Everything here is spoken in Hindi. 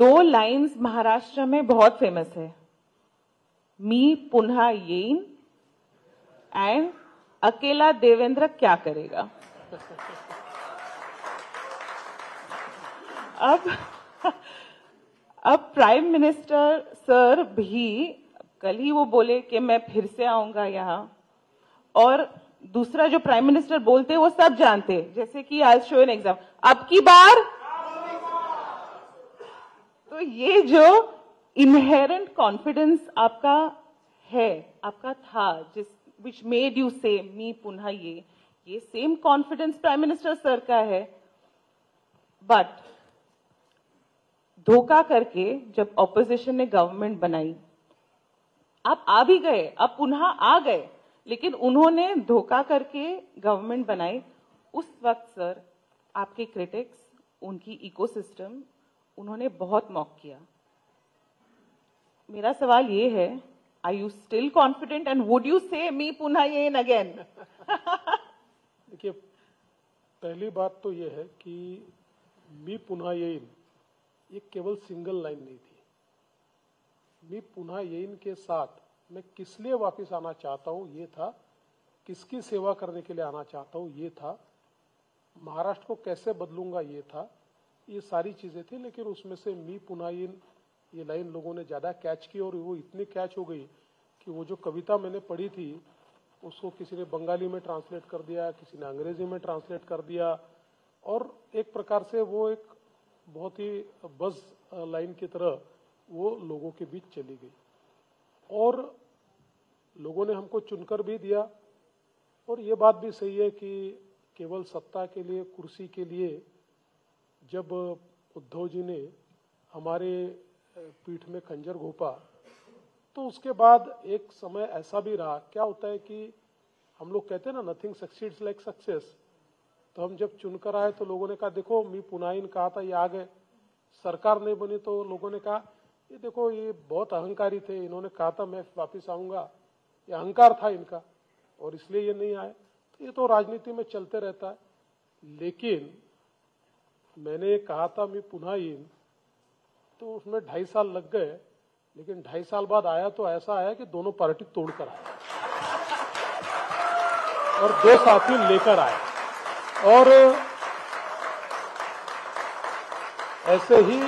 दो लाइंस महाराष्ट्र में बहुत फेमस है, मी पुन्हा येईन एंड अकेला देवेंद्र क्या करेगा। अब प्राइम मिनिस्टर सर भी कल ही वो बोले कि मैं फिर से आऊंगा यहां, और दूसरा जो प्राइम मिनिस्टर बोलते हैं वो सब जानते हैं, जैसे कि आई शो एन एग्जाम, अब की बार। तो ये जो इनहेरेंट कॉन्फिडेंस आपका है, आपका था, जिस which made you say me पुन्हा ये same confidence prime minister sir का है। बट धोखा करके जब ऑपोजिशन ने गवर्नमेंट बनाई, आप आ भी गए, अब पुनः आ गए, लेकिन उन्होंने धोखा करके गवर्नमेंट बनाई। उस वक्त सर आपके क्रिटिक्स, उनकी इकोसिस्टम, उन्होंने बहुत मॉक किया। मेरा सवाल ये है, are you still confident and would you say me पुन्हा येईन अगेन? देखिए, पहली बात तो ये है कि मी पुन्हा येईन ये केवल सिंगल लाइन नहीं थी। मी पुन्हा येईन के साथ मैं किस लिए वापस आना चाहता हूं ये था, किसकी सेवा करने के लिए आना चाहता हूं ये था, महाराष्ट्र को कैसे बदलूंगा ये था, ये सारी चीजें थी। लेकिन उसमें से मी पुन्हा येईन ये लाइन लोगों ने ज्यादा कैच की, और वो इतनी कैच हो गई कि वो जो कविता मैंने पढ़ी थी उसको किसी ने बंगाली में ट्रांसलेट कर दिया, किसी ने अंग्रेजी में ट्रांसलेट कर दिया, और एक प्रकार से वो एक बहुत ही बज़ लाइन की तरह वो लोगों के बीच चली गई। और लोगों ने हमको चुनकर भी दिया। और ये बात भी सही है कि केवल सत्ता के लिए, कुर्सी के लिए जब उद्धव जी ने हमारे पीठ में खंजर घोंपा, तो उसके बाद एक समय ऐसा भी रहा। क्या होता है कि हम लोग कहते हैं ना, नथिंग सक्सीड्स लाइक सक्सेस। तो हम जब चुनकर आए तो लोगों ने कहा देखो मी पुन्हा येईन कहा था, ये आ गए। सरकार नहीं बनी तो लोगों ने कहा ये देखो ये बहुत अहंकारी थे, इन्होंने कहा था मैं वापिस आऊंगा, ये अहंकार था इनका और इसलिए ये नहीं आए। तो ये तो राजनीति में चलते रहता है। लेकिन मैंने कहा था मी पुन्हा येईन, तो उसमें 2.5 साल लग गए, लेकिन 2.5 साल बाद आया तो ऐसा आया कि दोनों पार्टी तोड़कर आए और 2 साथी लेकर आए। और ऐसे ही